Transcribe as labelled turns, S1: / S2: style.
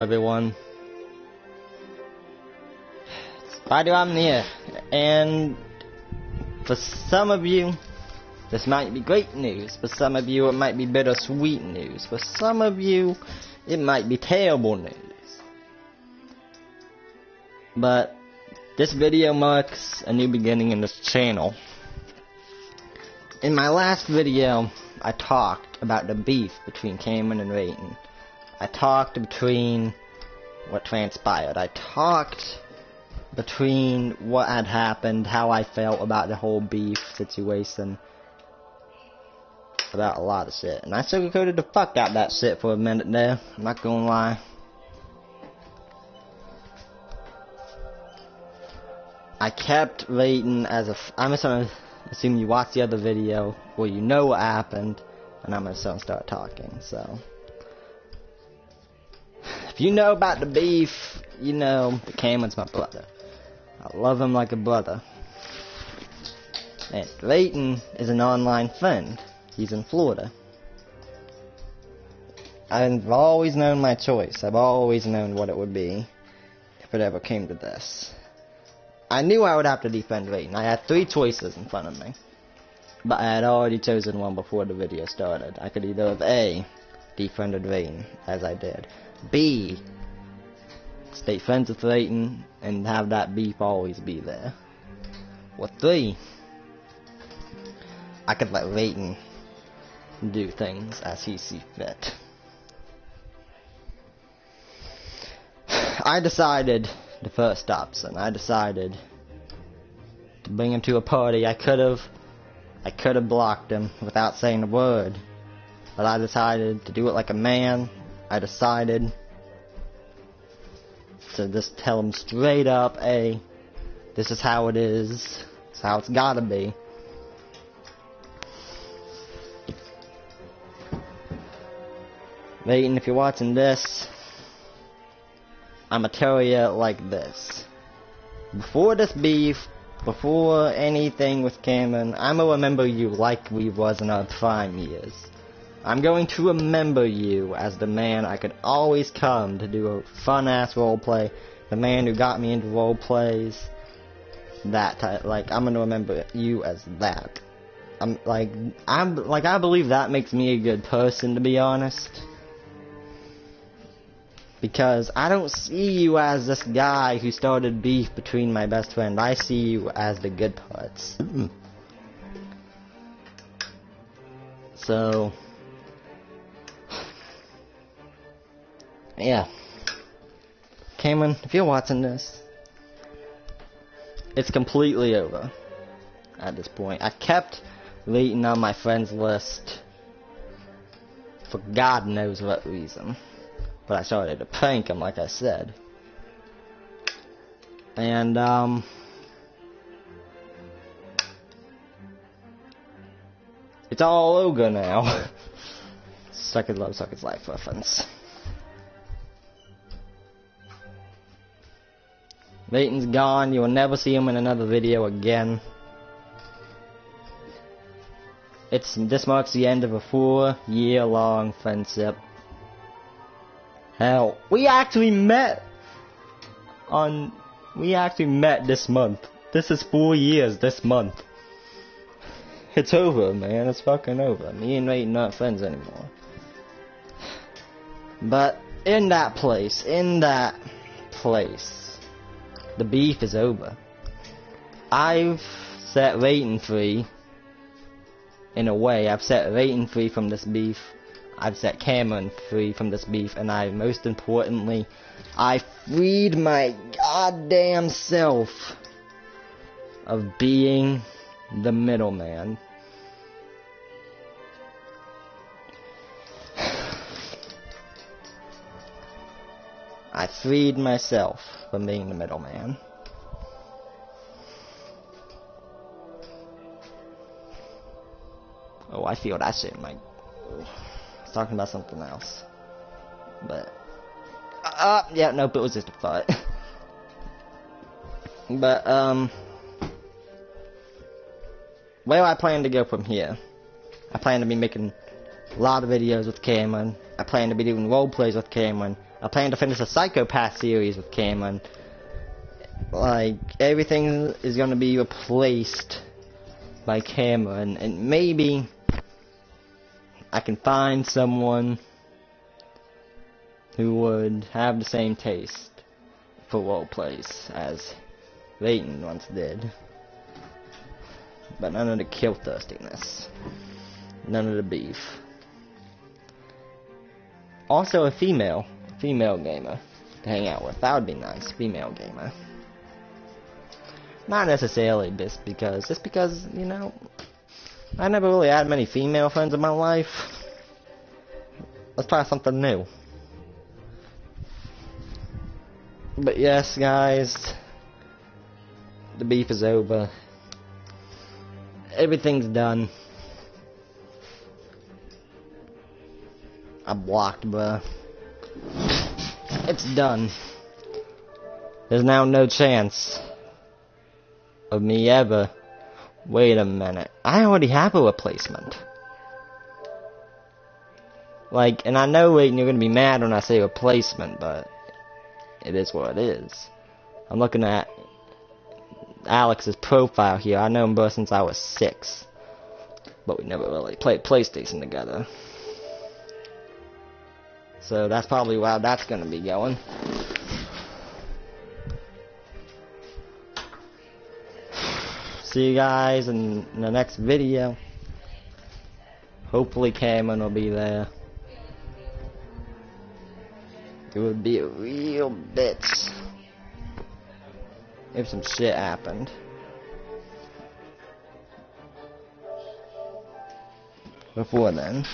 S1: Everyone, I'm here, and for some of you this might be great news, for some of you it might be bittersweet news, for some of you it might be terrible news. But this video marks a new beginning in this channel. In my last video I talked about the beef between Cameron and Raiden. I talked between what transpired. I talked between what had happened, how I felt about the whole beef situation, about a lot of shit. And I sugarcoated the fuck out that shit for a minute there, I'm not gonna lie. I kept Raiden as a I'm just gonna assume you watched the other video, or you know what happened, and I'm gonna start talking, so. If you know about the beef, you know that Cameron's my brother. I love him like a brother. And Raiden is an online friend. He's in Florida. I've always known my choice. I've always known what it would be if it ever came to this. I knew I would have to defend Raiden. I had 3 choices in front of me. But I had already chosen one before the video started. I could either have A, defended Raiden, as I did. B, stay friends with Raiden and have that beef always be there. Or 3, I could let Raiden do things as he sees fit. I decided the first option. I decided to bring him to a party. I could have blocked him without saying a word, but I decided to do it like a man. I decided to just tell him straight up, hey, this is how it is. It's how it's gotta be. Raiden, if you're watching this, I'ma tell you like this. Before this beef, before anything with Cameron, I'ma remember you like we was in our prime years. I'm going to remember you as the man I could always come to do a fun-ass roleplay, the man who got me into roleplays, that type. Like, I'm gonna remember you as that. I believe that makes me a good person, to be honest. Because I don't see you as this guy who started beef between my best friend. I see you as the good parts. So, yeah. Cameron, if you're watching this, it's completely over at this point. I kept Raiden on my friends list for God knows what reason. But I started to prank him, like I said. And, it's all over now. Suck it, love, suck its life reference. Raiden's gone. You will never see him in another video again. This marks the end of a 4-year-long friendship. Hell, we actually met this month. This is 4 years this month. It's over, man. It's fucking over. Me and Raiden aren't friends anymore. But in that place, the beef is over. I've set Raiden free. In a way, I've set Raiden free from this beef. I've set Cameron free from this beef, and most importantly, I freed my goddamn self of being the middleman. I freed myself from being the middleman. Oh, I feel that shit in my... I was talking about something else. But... yeah, nope, it was just a thought. But, where I plan to go from here? I plan to be making a lot of videos with Cameron. I plan to be doing roleplays with Cameron. I plan to finish a Psychopath series with Cameron. Like, everything is gonna be replaced by Cameron, and maybe I can find someone who would have the same taste for roleplays as Raiden once did. But none of the kill thirstiness. None of the beef. Also a female gamer to hang out with. That would be nice. Female gamer. Not necessarily just because, you know, I never really had many female friends in my life. Let's try something new. But yes, guys, the beef is over. Everything's done. I blocked, bruh. It's done. There's now no chance of me ever. Wait a minute. I already have a replacement. Like, and I know, Raiden, you're gonna be mad when I say replacement, but it is what it is. I'm looking at Alex's profile here. I know him both since I was 6. But we never really played PlayStation together. So that's probably why that's gonna be going. See you guys in the next video. Hopefully Cameron will be there. It would be a real bitch if some shit happened. Before then.